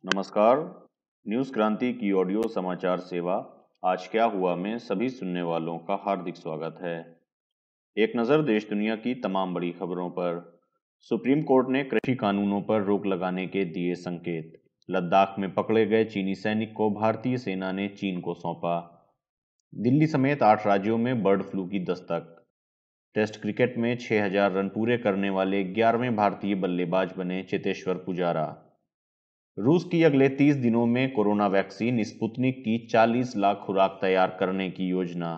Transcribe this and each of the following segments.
नमस्कार। न्यूज़ क्रांति की ऑडियो समाचार सेवा आज क्या हुआ में सभी सुनने वालों का हार्दिक स्वागत है। एक नज़र देश दुनिया की तमाम बड़ी खबरों पर। सुप्रीम कोर्ट ने कृषि कानूनों पर रोक लगाने के दिए संकेत। लद्दाख में पकड़े गए चीनी सैनिक को भारतीय सेना ने चीन को सौंपा। दिल्ली समेत 8 राज्यों में बर्ड फ्लू की दस्तक। टेस्ट क्रिकेट में 6000 रन पूरे करने वाले 11वें भारतीय बल्लेबाज बने चेतेश्वर पुजारा। रूस की अगले 30 दिनों में कोरोना वैक्सीन स्पुतनिक की 40 लाख खुराक तैयार करने की योजना।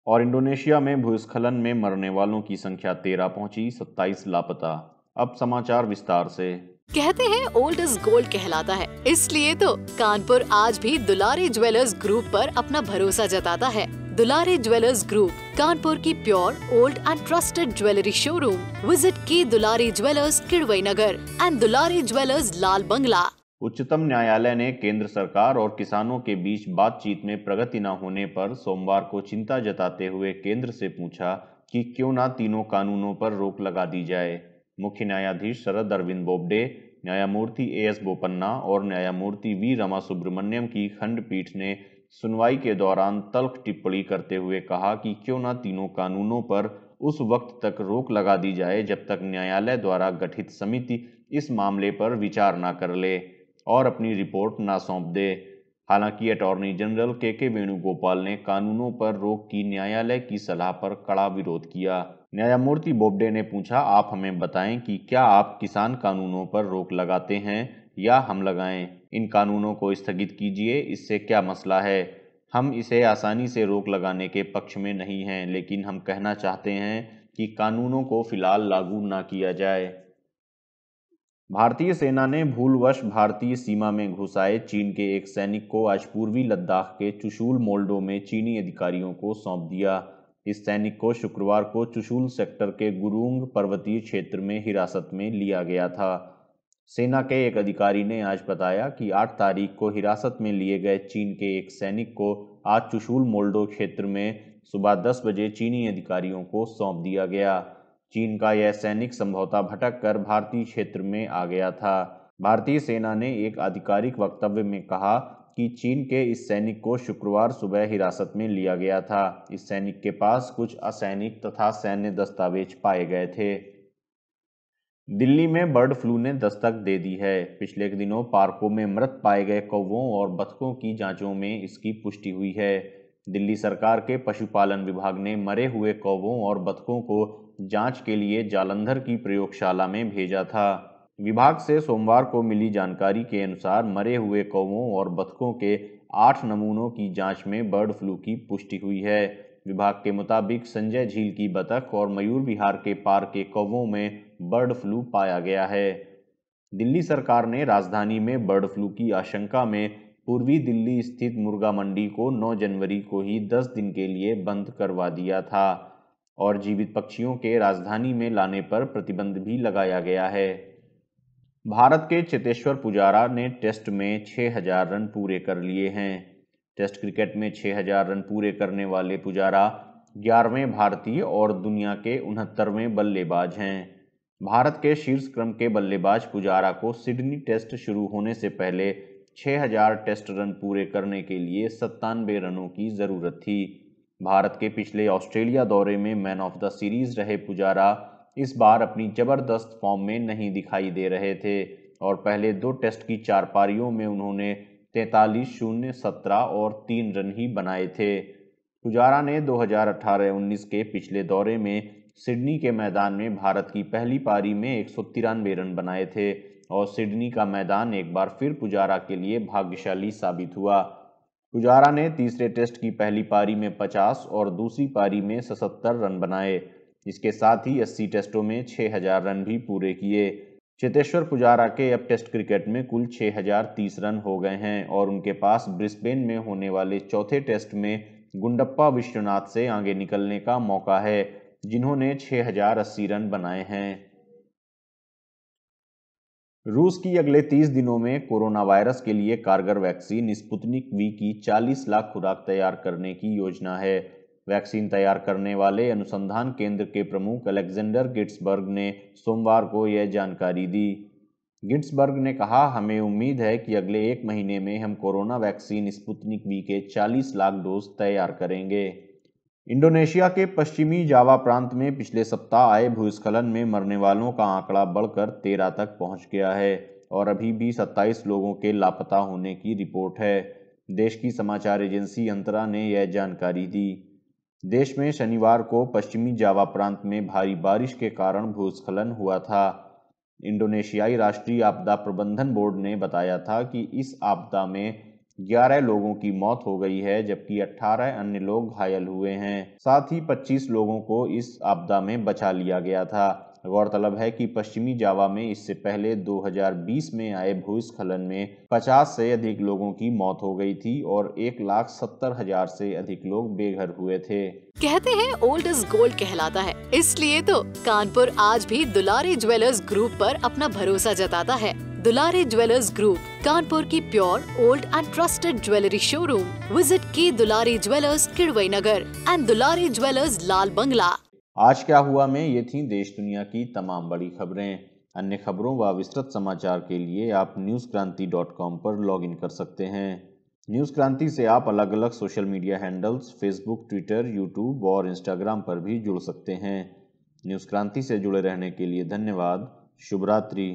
और इंडोनेशिया में भूस्खलन में मरने वालों की संख्या 13 पहुंची, 27 लापता। अब समाचार विस्तार से। कहते हैं ओल्ड इज गोल्ड कहलाता है, इसलिए तो कानपुर आज भी दुलारी ज्वेलर्स ग्रुप पर अपना भरोसा जताता है। दुलारी ज्वेलर्स ग्रुप, कानपुर की pure old and trusted jewellery showroom. Visit की Dulari jewellers Kidwai Nagar and Dulari jewellers Lal Bangla. उच्चतम न्यायालय ने केंद्र सरकार और किसानों के बीच बातचीत में प्रगति न होने पर सोमवार को चिंता जताते हुए केंद्र से पूछा कि क्यों न तीनों कानूनों पर रोक लगा दी जाए। मुख्य न्यायाधीश शरद अरविंद बोबडे, न्यायमूर्ति एएस बोपन्ना और न्यायमूर्ति वी रमा सुब्रमण्यम की खंडपीठ ने सुनवाई के दौरान तल्ख टिप्पणी करते हुए कहा कि क्यों न तीनों कानूनों पर उस वक्त तक रोक लगा दी जाए जब तक न्यायालय द्वारा गठित समिति इस मामले पर विचार न कर ले और अपनी रिपोर्ट ना सौंप दे। हालांकि अटॉर्नी जनरल के वेणुगोपाल ने कानूनों पर रोक की न्यायालय की सलाह पर कड़ा विरोध किया। न्यायमूर्ति बोबडे ने पूछा, आप हमें बताएं कि क्या आप किसान कानूनों पर रोक लगाते हैं या हम लगाएं? इन कानूनों को स्थगित कीजिए, इससे क्या मसला है? हम इसे आसानी से रोक लगाने के पक्ष में नहीं हैं, लेकिन हम कहना चाहते हैं कि कानूनों को फिलहाल लागू ना किया जाए। भारतीय सेना ने भूलवश भारतीय सीमा में घुस आए चीन के एक सैनिक को आज पूर्वी लद्दाख के चुशूल मोल्डो में चीनी अधिकारियों को सौंप दिया। इस सैनिक को शुक्रवार को चुशूल सेक्टर के गुरुंग पर्वतीय क्षेत्र में हिरासत में लिया गया था। सेना के एक अधिकारी ने आज बताया कि 8 तारीख को हिरासत में लिए गए चीन के एक सैनिक को आज चुशूल मोल्डो क्षेत्र में सुबह 10 बजे चीनी अधिकारियों को सौंप दिया गया। चीन का यह सैनिक संभवतः भटक कर भारतीय क्षेत्र में आ गया था। भारतीय सेना ने एक आधिकारिक वक्तव्य में कहा कि चीन के इस सैनिक को शुक्रवार सुबह हिरासत में लिया गया था। इस सैनिक के पास कुछ असैनिक तथा सैन्य दस्तावेज पाए गए थे। दिल्ली में बर्ड फ्लू ने दस्तक दे दी है। पिछले दिनों पार्कों में मृत पाए गए कौवों और बतखों की जांचों में इसकी पुष्टि हुई है। दिल्ली सरकार के पशुपालन विभाग ने मरे हुए कौवों और बतखों को जांच के लिए जालंधर की प्रयोगशाला में भेजा था। विभाग से सोमवार को मिली जानकारी के अनुसार मरे हुए कौवों और बतखों के 8 नमूनों की जांच में बर्ड फ्लू की पुष्टि हुई है। विभाग के मुताबिक संजय झील की बतख और मयूर विहार के पार के कौवों में बर्ड फ्लू पाया गया है। दिल्ली सरकार ने राजधानी में बर्ड फ्लू की आशंका में पूर्वी दिल्ली स्थित मुर्गा मंडी को 9 जनवरी को ही 10 दिन के लिए बंद करवा दिया था और जीवित पक्षियों के राजधानी में लाने पर प्रतिबंध भी लगाया गया है। भारत के चेतेश्वर पुजारा ने टेस्ट में 6000 रन पूरे कर लिए हैं। टेस्ट क्रिकेट में 6000 रन पूरे करने वाले पुजारा 11वें भारतीय और दुनिया के 69वें बल्लेबाज हैं। भारत के शीर्ष क्रम के बल्लेबाज पुजारा को सिडनी टेस्ट शुरू होने से पहले 6000 टेस्ट रन पूरे करने के लिए 97 रनों की जरूरत थी। भारत के पिछले ऑस्ट्रेलिया दौरे में मैन ऑफ द सीरीज रहे पुजारा इस बार अपनी जबरदस्त फॉर्म में नहीं दिखाई दे रहे थे और पहले 2 टेस्ट की 4 पारियों में उन्होंने 43, 0, 17 और 3 रन ही बनाए थे। पुजारा ने 2018-19 के पिछले दौरे में सिडनी के मैदान में भारत की पहली पारी में 193 रन बनाए थे और सिडनी का मैदान एक बार फिर पुजारा के लिए भाग्यशाली साबित हुआ। पुजारा ने तीसरे टेस्ट की पहली पारी में 50 और दूसरी पारी में 77 रन बनाए। इसके साथ ही 80 टेस्टों में 6000 रन भी पूरे किए। चेतेश्वर पुजारा के अब टेस्ट क्रिकेट में कुल 6030 रन हो गए हैं और उनके पास ब्रिस्बेन में होने वाले चौथे टेस्ट में गुंडप्पा विश्वनाथ से आगे निकलने का मौका है, जिन्होंने 6080 रन बनाए हैं। रूस की अगले 30 दिनों में कोरोना वायरस के लिए कारगर वैक्सीन स्पुतनिक वी की 40 लाख खुराक तैयार करने की योजना है। वैक्सीन तैयार करने वाले अनुसंधान केंद्र के प्रमुख अलेक्जेंडर गिट्सबर्ग ने सोमवार को यह जानकारी दी। गिट्सबर्ग ने कहा, हमें उम्मीद है कि अगले 1 महीने में हम कोरोना वैक्सीन स्पुतनिक वी के 40 लाख डोज तैयार करेंगे। इंडोनेशिया के पश्चिमी जावा प्रांत में पिछले सप्ताह आए भूस्खलन में मरने वालों का आंकड़ा बढ़कर 13 तक पहुंच गया है और अभी भी 27 लोगों के लापता होने की रिपोर्ट है। देश की समाचार एजेंसी अंतरा ने यह जानकारी दी। देश में शनिवार को पश्चिमी जावा प्रांत में भारी बारिश के कारण भूस्खलन हुआ था। इंडोनेशियाई राष्ट्रीय आपदा प्रबंधन बोर्ड ने बताया था कि इस आपदा में 11 लोगों की मौत हो गई है जबकि 18 अन्य लोग घायल हुए हैं। साथ ही 25 लोगों को इस आपदा में बचा लिया गया था। गौरतलब है कि पश्चिमी जावा में इससे पहले 2020 में आए भूस्खलन में 50 से अधिक लोगों की मौत हो गई थी और 1,70,000 से अधिक लोग बेघर हुए थे। कहते हैं ओल्ड इज गोल्ड कहलाता है, इसलिए तो कानपुर आज भी दुलारी ज्वेलर्स ग्रुप पर अपना भरोसा जताता है। दुलारी ज्वेलर्स ग्रुप, कानपुर की pure old and trusted jewellery showroom. Visit के Dulari jewellers Kidwai Nagar and Dulari jewellers Lal Bangla. आज क्या हुआ में ये थी देश दुनिया की तमाम बड़ी खबरें। अन्य खबरों व विस्तृत समाचार के लिए आप newskranti.com पर लॉगिन कर सकते हैं। न्यूज़ क्रांति से आप अलग अलग social media handles Facebook, Twitter, YouTube और इंस्टाग्राम पर भी जुड़ सकते हैं। न्यूज़ क्रांति से जुड़े रहने के लिए धन्यवाद। शुभ रात्रि।